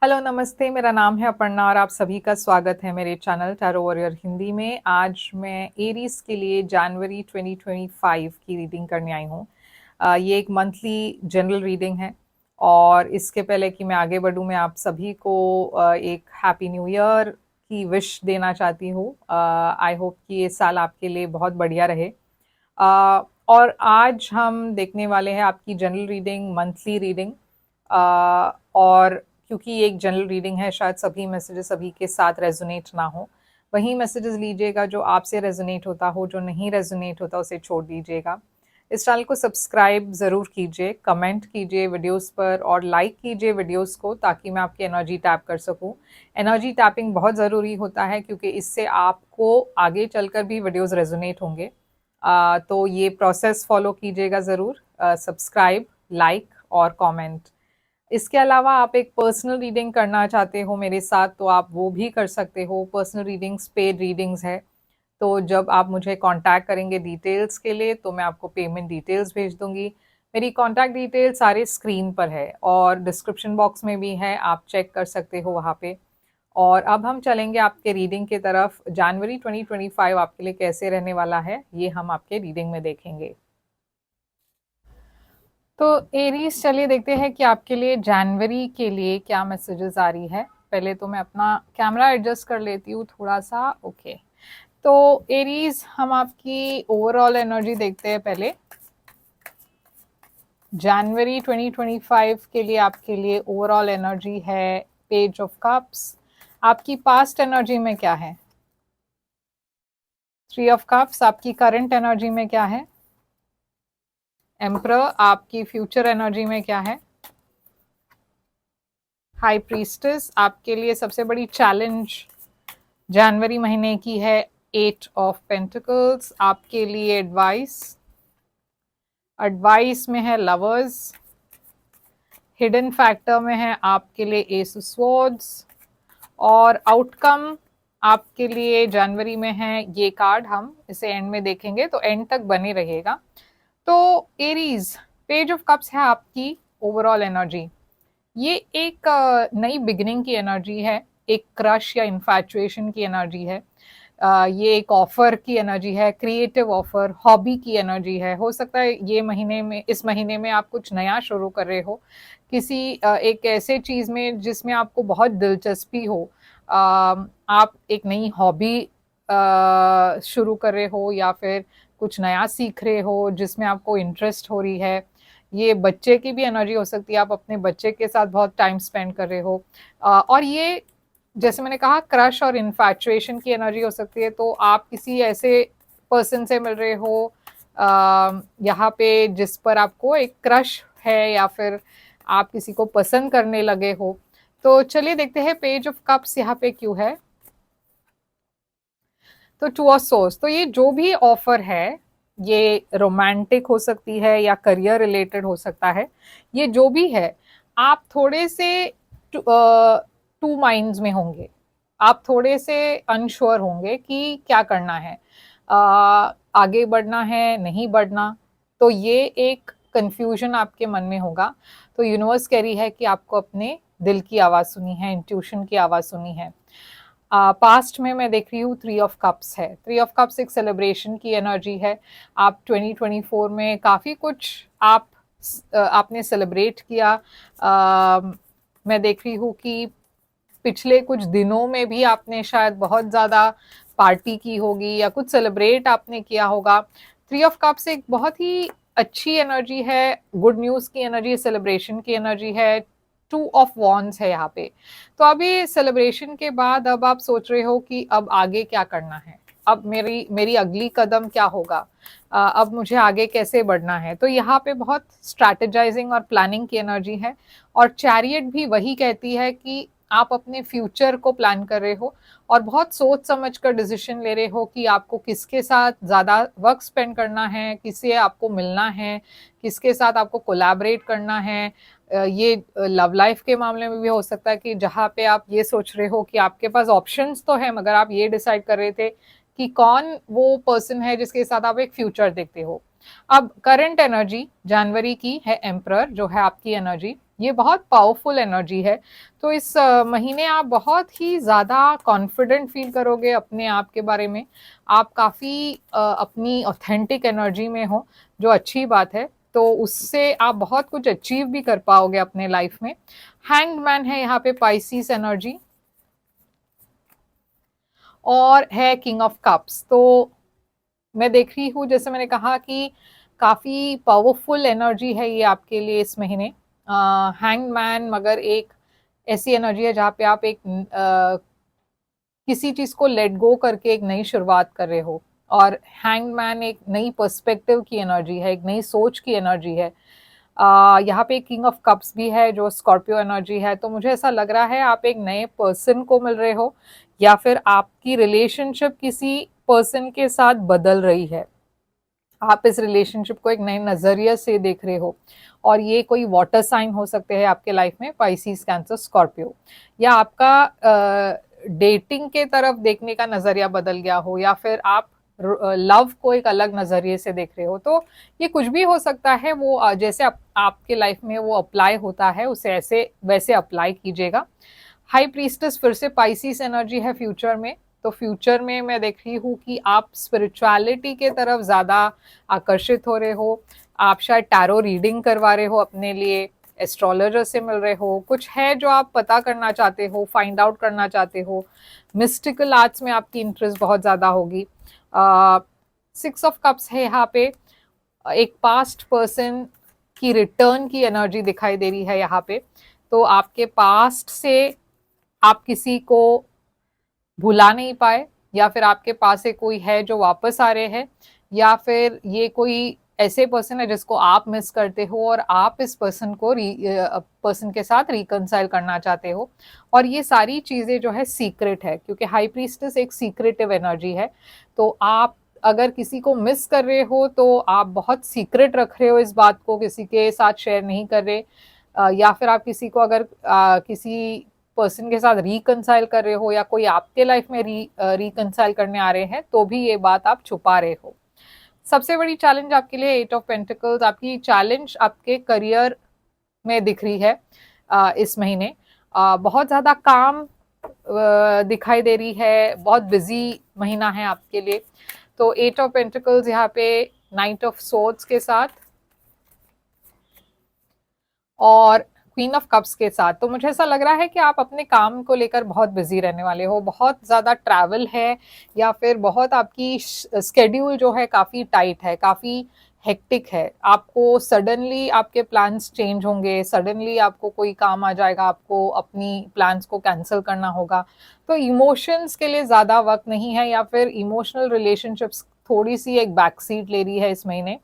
Hello, नमस्ते। मेरा नाम है अपर्णा और आप सभी का स्वागत है मेरे चैनल टैरो वॉरियर हिंदी में। आज मैं एरीज के लिए जनवरी 2025 की रीडिंग करने आई हूँ। ये एक मंथली जनरल रीडिंग है और इसके पहले कि मैं आगे बढ़ूँ, मैं आप सभी को एक हैप्पी न्यू ईयर की विश देना चाहती हूँ। आई होप कि ये साल आपके लिए बहुत बढ़िया रहे। और आज हम देखने वाले हैं आपकी जनरल रीडिंग, मंथली रीडिंग। और क्योंकि ये एक जनरल रीडिंग है, शायद सभी मैसेजेस सभी के साथ रेजोनेट ना हो। वही मैसेजेस लीजिएगा जो आपसे रेजोनेट होता हो, जो नहीं रेजोनेट होता उसे छोड़ दीजिएगा। इस चैनल को सब्सक्राइब ज़रूर कीजिए, कमेंट कीजिए वीडियोस पर और लाइक कीजिए वीडियोस को, ताकि मैं आपकी एनर्जी टैप कर सकूं। एनर्जी टैपिंग बहुत ज़रूरी होता है क्योंकि इससे आपको आगे चलकर भी वीडियोस रेजोनेट होंगे। तो ये प्रोसेस फॉलो कीजिएगा ज़रूर, सब्सक्राइब, लाइक और कमेंट। इसके अलावा आप एक पर्सनल रीडिंग करना चाहते हो मेरे साथ तो आप वो भी कर सकते हो। पर्सनल रीडिंग्स पेड रीडिंग्स है, तो जब आप मुझे कांटेक्ट करेंगे डिटेल्स के लिए तो मैं आपको पेमेंट डिटेल्स भेज दूंगी। मेरी कांटेक्ट डिटेल्स सारे स्क्रीन पर है और डिस्क्रिप्शन बॉक्स में भी है, आप चेक कर सकते हो वहाँ पे। और अब हम चलेंगे आपके रीडिंग की तरफ। जनवरी 2025 आपके लिए कैसे रहने वाला है ये हम आपके रीडिंग में देखेंगे। तो एरीज, चलिए देखते हैं कि आपके लिए जनवरी के लिए क्या मैसेजेस आ रही है। पहले तो मैं अपना कैमरा एडजस्ट कर लेती हूँ थोड़ा सा। ओके, तो एरीज, हम आपकी ओवरऑल एनर्जी देखते हैं पहले। जनवरी 2025 के लिए आपके लिए ओवरऑल एनर्जी है पेज ऑफ कप्स। आपकी पास्ट एनर्जी में क्या है? 3 ऑफ कप्स। आपकी करंट एनर्जी में क्या है? एम्परर। आपकी फ्यूचर एनर्जी में क्या है? High priestess. आपके लिए सबसे बड़ी चैलेंज जनवरी महीने की है 8 ऑफ पेंटिकल्स। आपके लिए एडवाइस में है लवर्स। हिडन फैक्टर में है आपके लिए एस ऑफ स्वॉर्ड्स। और आउटकम आपके लिए जनवरी में है ये कार्ड। हम इसे एंड में देखेंगे, तो एंड तक बने रहेगा। तो एरीज, पेज ऑफ कप्स है आपकी ओवरऑल एनर्जी। ये एक नई बिगिनिंग की एनर्जी है, एक क्रश या इन्फैचुएशन की एनर्जी है। ये एक ऑफर की एनर्जी है, क्रिएटिव ऑफर, हॉबी की एनर्जी है। हो सकता है ये महीने में, इस महीने में आप कुछ नया शुरू कर रहे हो, किसी एक ऐसे चीज में जिसमें आपको बहुत दिलचस्पी हो। आप एक नई हॉबी शुरू कर रहे हो या फिर कुछ नया सीख रहे हो जिसमें आपको इंटरेस्ट हो रही है। ये बच्चे की भी एनर्जी हो सकती है, आप अपने बच्चे के साथ बहुत टाइम स्पेंड कर रहे हो। और ये, जैसे मैंने कहा, क्रश और इन्फैचुएशन की एनर्जी हो सकती है। तो आप किसी ऐसे पर्सन से मिल रहे हो यहाँ पे जिस पर आपको एक क्रश है या फिर आप किसी को पसंद करने लगे हो। तो चलिए देखते हैं पेज ऑफ कप्स यहाँ पे क्यों है। तो टू ऑफ सोर्स, तो ये जो भी ऑफर है, ये रोमांटिक हो सकती है या करियर रिलेटेड हो सकता है। ये जो भी है, आप थोड़े से टू माइंड्स में होंगे, आप थोड़े से अनश्योर होंगे कि क्या करना है, आगे बढ़ना है नहीं बढ़ना। तो ये एक कंफ्यूजन आपके मन में होगा। तो यूनिवर्स कह रही है कि आपको अपने दिल की आवाज़ सुनी है, इंट्यूशन की आवाज़ सुनी है। पास्ट में मैं देख रही हूँ 3 ऑफ कप्स है। 3 ऑफ कप्स एक सेलिब्रेशन की एनर्जी है। आप 2024 में काफ़ी कुछ आपने सेलिब्रेट किया। मैं देख रही हूँ कि पिछले कुछ दिनों में भी आपने शायद बहुत ज़्यादा पार्टी की होगी या कुछ सेलिब्रेट आपने किया होगा। 3 ऑफ कप्स एक बहुत ही अच्छी एनर्जी है, गुड न्यूज़ की एनर्जी, सेलिब्रेशन की एनर्जी है। 2 ऑफ वॉन्ड्स है यहाँ पे। तो अभी सेलिब्रेशन के बाद अब आप सोच रहे हो कि अब आगे क्या करना है, अब मेरी अगली कदम क्या होगा, अब मुझे आगे कैसे बढ़ना है। तो यहाँ पे बहुत स्ट्रैटेजाइजिंग और प्लानिंग की एनर्जी है। और चैरियट भी वही कहती है कि आप अपने फ्यूचर को प्लान कर रहे हो और बहुत सोच समझ कर डिसीजन ले रहे हो कि आपको किसके साथ ज़्यादा वक्त स्पेंड करना है, किससे आपको मिलना है, किसके साथ आपको कोलैबोरेट करना है। ये लव लाइफ के मामले में भी हो सकता है कि जहाँ पे आप ये सोच रहे हो कि आपके पास ऑप्शंस तो है, मगर आप ये डिसाइड कर रहे थे कि कौन वो पर्सन है जिसके साथ आप एक फ्यूचर देखते हो। अब करंट एनर्जी जनवरी की है एम्परर, जो है आपकी एनर्जी। ये बहुत पावरफुल एनर्जी है। तो इस महीने आप बहुत ही ज़्यादा कॉन्फिडेंट फील करोगे अपने आप के बारे में। आप काफ़ी अपनी ऑथेंटिक एनर्जी में हो, जो अच्छी बात है। तो उससे आप बहुत कुछ अचीव भी कर पाओगे अपने लाइफ में। हैंग्ड मैन है यहाँ पे पाइसिस एनर्जी, और है किंग ऑफ कप्स। तो मैं देख रही हूँ, जैसे मैंने कहा कि काफ़ी पावरफुल एनर्जी है ये आपके लिए इस महीने। हैंग मैन मगर एक ऐसी एनर्जी है जहाँ पे आप एक किसी चीज़ को लेट गो करके एक नई शुरुआत कर रहे हो। और हैंग मैन एक नई पर्सपेक्टिव की एनर्जी है, एक नई सोच की एनर्जी है। यहाँ पे किंग ऑफ कप्स भी है जो स्कॉर्पियो एनर्जी है। तो मुझे ऐसा लग रहा है आप एक नए पर्सन को मिल रहे हो, या फिर आपकी रिलेशनशिप किसी पर्सन के साथ बदल रही है। आप इस रिलेशनशिप को एक नए नजरिए से देख रहे हो, और ये कोई वाटर साइन हो सकते हैं आपके लाइफ में, पाइसिस, कैंसर, स्कॉर्पियो। या आपका डेटिंग के तरफ देखने का नजरिया बदल गया हो, या फिर आप लव को एक अलग नजरिए से देख रहे हो। तो ये कुछ भी हो सकता है। वो जैसे आपके लाइफ में वो अप्लाई होता है, उसे ऐसे वैसे अप्लाई कीजिएगा। हाई प्रीस्टेस फिर से पाइसिस एनर्जी है फ्यूचर में। तो फ्यूचर में मैं देख रही हूँ कि आप स्पिरिचुअलिटी के तरफ ज़्यादा आकर्षित हो रहे हो। आप शायद टैरो रीडिंग करवा रहे हो अपने लिए, एस्ट्रोलॉजर से मिल रहे हो, कुछ है जो आप पता करना चाहते हो, फाइंड आउट करना चाहते हो। मिस्टिकल आर्ट्स में आपकी इंटरेस्ट बहुत ज़्यादा होगी। 6 ऑफ कप्स है यहाँ पे। एक पास्ट पर्सन की रिटर्न की एनर्जी दिखाई दे रही है यहाँ पे। तो आपके पास्ट से आप किसी को भुला नहीं पाए, या फिर आपके पास से कोई है जो वापस आ रहे हैं, या फिर ये कोई ऐसे पर्सन है जिसको आप मिस करते हो और आप इस पर्सन के साथ रिकंसाइल करना चाहते हो। और ये सारी चीजें जो है सीक्रेट है, क्योंकि हाई प्रीस्टेस एक सीक्रेटिव एनर्जी है। तो आप अगर किसी को मिस कर रहे हो तो आप बहुत सीक्रेट रख रहे हो, इस बात को किसी के साथ शेयर नहीं कर रहे। या फिर आप किसी को अगर किसी पर्सन के साथ रिकंसाइल कर रहे हो, या कोई आपके लाइफ में रिकंसाइल करने आ रहे हैं, तो भी ये बात आप छुपा रहे हो। सबसे बड़ी चैलेंज आपके लिए 8 ऑफ पेंटिकल्स। आपकी चैलेंज आपके करियर में दिख रही है इस महीने। बहुत ज़्यादा काम दिखाई दे रही है, बहुत बिजी महीना है आपके लिए। तो 8 ऑफ पेंटिकल्स यहाँ पे नाइट ऑफ सोर्ड्स के साथ और क्वीन ऑफ कप्स के साथ। तो मुझे ऐसा लग रहा है कि आप अपने काम को लेकर बहुत बिजी रहने वाले हो। बहुत ज़्यादा ट्रैवल है, या फिर बहुत आपकी स्केड्यूल जो है काफ़ी टाइट है, काफ़ी हेक्टिक है। आपको सडनली आपके प्लान्स चेंज होंगे, सडनली आपको कोई काम आ जाएगा, आपको अपनी प्लान्स को कैंसिल करना होगा। तो इमोशंस के लिए ज़्यादा वक्त नहीं है, या फिर इमोशनल रिलेशनशिप्स थोड़ी सी एक बैक सीट ले रही है इस महीने।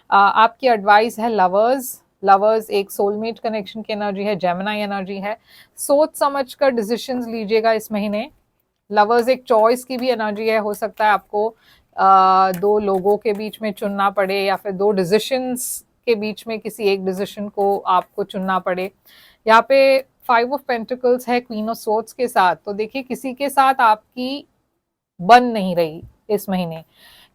आपकी एडवाइस है लवर्स। लवर्स एक सोलमेट कनेक्शन की एनर्जी है, जेमिनी एनर्जी है। सोच समझ कर डिसीजंस लीजिएगा इस महीने। लवर्स एक चॉइस की भी एनर्जी है। हो सकता है आपको दो लोगों के बीच में चुनना पड़े, या फिर दो डिसीजंस के बीच में किसी एक डिसीजन को आपको चुनना पड़े। यहाँ पे 5 ऑफ पेंटिकल्स है क्वीन ऑफ सोर्ड्स के साथ। तो देखिए, किसी के साथ आपकी बन नहीं रही इस महीने,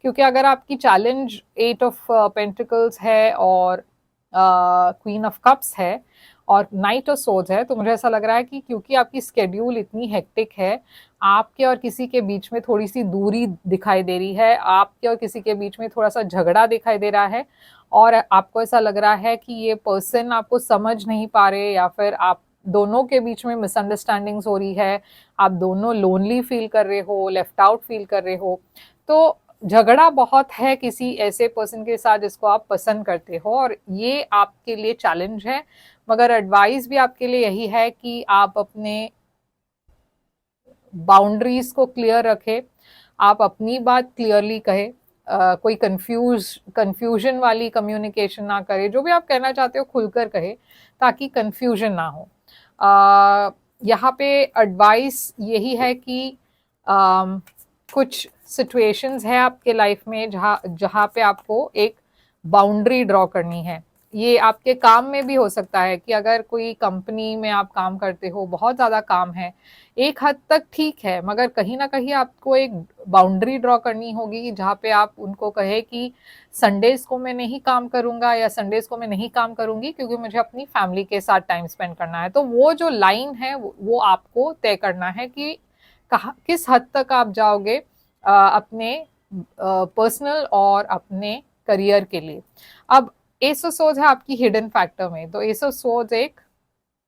क्योंकि अगर आपकी चैलेंज 8 ऑफ पेंटिकल्स है और क्वीन ऑफ कप्स है और नाइट ऑफ सोर्ड्स है, तो मुझे ऐसा लग रहा है कि क्योंकि आपकी स्केड्यूल इतनी हेक्टिक है, आपके और किसी के बीच में थोड़ी सी दूरी दिखाई दे रही है, आपके और किसी के बीच में थोड़ा सा झगड़ा दिखाई दे रहा है, और आपको ऐसा लग रहा है कि ये पर्सन आपको समझ नहीं पा रहे, या फिर आप दोनों के बीच में मिसअंडरस्टैंडिंग्स हो रही है, आप दोनों लोनली फील कर रहे हो, लेफ्ट आउट फील कर रहे हो। तो झगड़ा बहुत है किसी ऐसे पर्सन के साथ जिसको आप पसंद करते हो, और ये आपके लिए चैलेंज है। मगर एडवाइस भी आपके लिए यही है कि आप अपने बाउंड्रीज को क्लियर रखें, आप अपनी बात क्लियरली कहे, कोई कंफ्यूजन वाली कम्युनिकेशन ना करे। जो भी आप कहना चाहते हो खुलकर कहे, ताकि कंफ्यूजन ना हो। यहाँ पे एडवाइस यही है कि कुछ सिचुएशंस है आपके लाइफ में जहाँ जहाँ पे आपको एक बाउंड्री ड्रॉ करनी है। ये आपके काम में भी हो सकता है कि अगर कोई कंपनी में आप काम करते हो, बहुत ज़्यादा काम है, एक हद तक ठीक है, मगर कहीं न कहीं आपको एक बाउंड्री ड्रॉ करनी होगी जहाँ पे आप उनको कहे कि संडेज़ को मैं नहीं काम करूँगा या संडेज़ को मैं नहीं काम करूँगी क्योंकि मुझे अपनी फैमिली के साथ टाइम स्पेंड करना है। तो वो जो लाइन है वो आपको तय करना है कि कहाँ किस हद तक आप जाओगे अपने पर्सनल और अपने करियर के लिए। अब एस ऑफ सोर्ड्स है आपकी हिडन फैक्टर में, तो एस ऑफ सोर्ड्स एक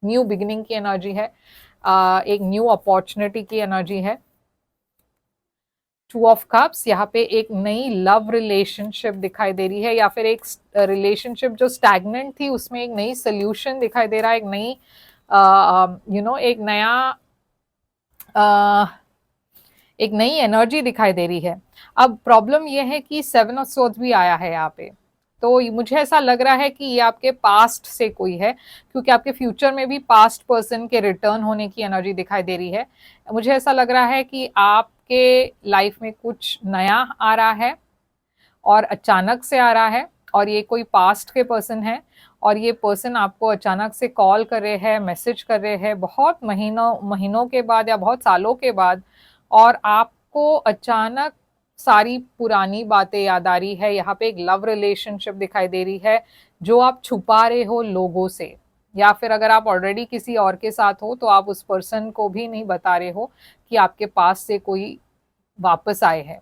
न्यू बिगिनिंग की एनर्जी है, एक न्यू अपॉर्चुनिटी की एनर्जी है। टू ऑफ कप्स यहाँ पे एक नई लव रिलेशनशिप दिखाई दे रही है, या फिर एक रिलेशनशिप जो स्टैग्नेंट थी उसमें एक नई सोल्यूशन दिखाई दे रहा है, एक नई एक नया एक नई एनर्जी दिखाई दे रही है। अब प्रॉब्लम यह है कि 7 ऑफ सोर्ड्स भी आया है यहाँ पे, तो मुझे ऐसा लग रहा है कि ये आपके पास्ट से कोई है, क्योंकि आपके फ्यूचर में भी पास्ट पर्सन के रिटर्न होने की एनर्जी दिखाई दे रही है। मुझे ऐसा लग रहा है कि आपके लाइफ में कुछ नया आ रहा है और अचानक से आ रहा है, और ये कोई पास्ट के पर्सन है, और ये पर्सन आपको अचानक से कॉल कर रहे हैं, मैसेज कर रहे हैं बहुत महीनों के बाद या बहुत सालों के बाद, और आपको अचानक सारी पुरानी बातें याद आ रही है। यहाँ पे एक लव रिलेशनशिप दिखाई दे रही है जो आप छुपा रहे हो लोगों से, या फिर अगर आप ऑलरेडी किसी और के साथ हो तो आप उस पर्सन को भी नहीं बता रहे हो कि आपके पास से कोई वापस आए हैं।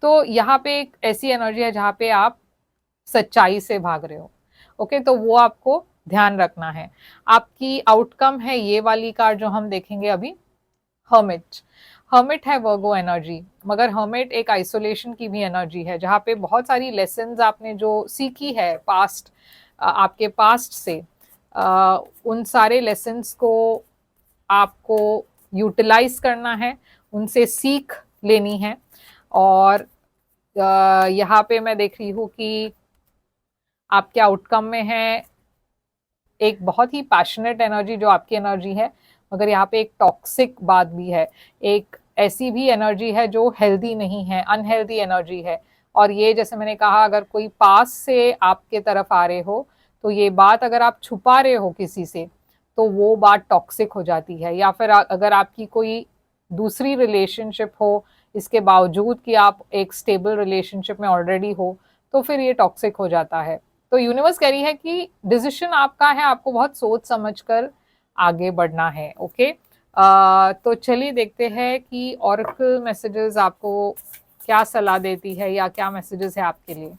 तो यहाँ पे एक ऐसी एनर्जी है जहाँ पे आप सच्चाई से भाग रहे हो। ओके, तो वो आपको ध्यान रखना है। आपकी आउटकम है ये वाली कार्ड जो हम देखेंगे अभी, हर्मिट। हर्मिट है वर्गो एनर्जी, मगर हर्मिट एक आइसोलेशन की भी एनर्जी है, जहाँ पे बहुत सारी लेसन्स आपने जो सीखी है पास्ट, आपके पास्ट से, उन सारे लेसन्स को आपको यूटिलाइज करना है, उनसे सीख लेनी है। और यहाँ पे मैं देख रही हूँ कि आपके आउटकम में है एक बहुत ही पैशनेट एनर्जी जो आपकी एनर्जी है, मगर यहाँ पे एक टॉक्सिक बात भी है, एक ऐसी भी एनर्जी है जो हेल्दी नहीं है, अनहेल्दी एनर्जी है। और ये जैसे मैंने कहा, अगर कोई पास से आपके तरफ आ रहे हो तो ये बात अगर आप छुपा रहे हो किसी से तो वो बात टॉक्सिक हो जाती है, या फिर अगर आपकी कोई दूसरी रिलेशनशिप हो इसके बावजूद कि आप एक स्टेबल रिलेशनशिप में ऑलरेडी हो, तो फिर ये टॉक्सिक हो जाता है। तो यूनिवर्स कह रही है कि डिसीजन आपका है, आपको बहुत सोच समझ कर आगे बढ़ना है। ओके, तो चलिए देखते हैं कि ऑरेकल मैसेजेस आपको क्या सलाह देती है या क्या मैसेजेस है आपके लिए।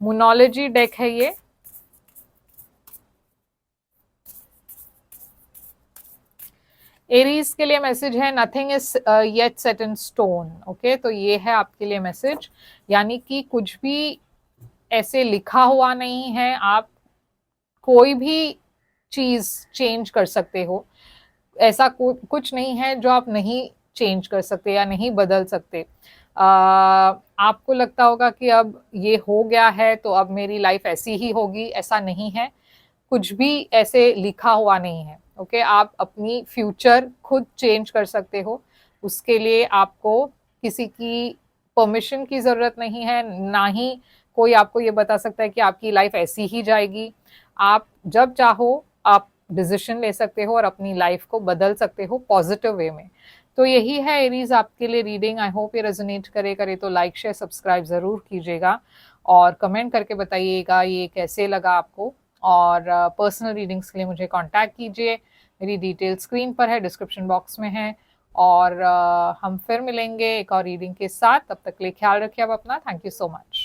मोनोलॉजी डेक है ये। एरीज के लिए मैसेज है nothing is yet set in stone. Okay, तो ये है आपके लिए मैसेज, यानी कि कुछ भी ऐसे लिखा हुआ नहीं है, आप कोई भी चीज चेंज कर सकते हो, ऐसा कुछ नहीं है जो आप नहीं चेंज कर सकते या नहीं बदल सकते। आपको लगता होगा कि अब ये हो गया है तो अब मेरी लाइफ ऐसी ही होगी, ऐसा नहीं है, कुछ भी ऐसे लिखा हुआ नहीं है। ओके, आप अपनी फ्यूचर खुद चेंज कर सकते हो, उसके लिए आपको किसी की परमिशन की ज़रूरत नहीं है, ना ही कोई आपको ये बता सकता है कि आपकी लाइफ ऐसी ही जाएगी। आप जब चाहो आप डिसीजन ले सकते हो और अपनी लाइफ को बदल सकते हो पॉजिटिव वे में। तो यही है एरीज आपके लिए रीडिंग। आई होप ये रेजोनेट करे तो लाइक शेयर सब्सक्राइब ज़रूर कीजिएगा और कमेंट करके बताइएगा ये कैसे लगा आपको। और पर्सनल रीडिंग्स के लिए मुझे कांटेक्ट कीजिए, मेरी डिटेल स्क्रीन पर है, डिस्क्रिप्शन बॉक्स में है। और हम फिर मिलेंगे एक और रीडिंग के साथ, तब तक के लिए ख्याल रखिए आप अपना। Thank you so much.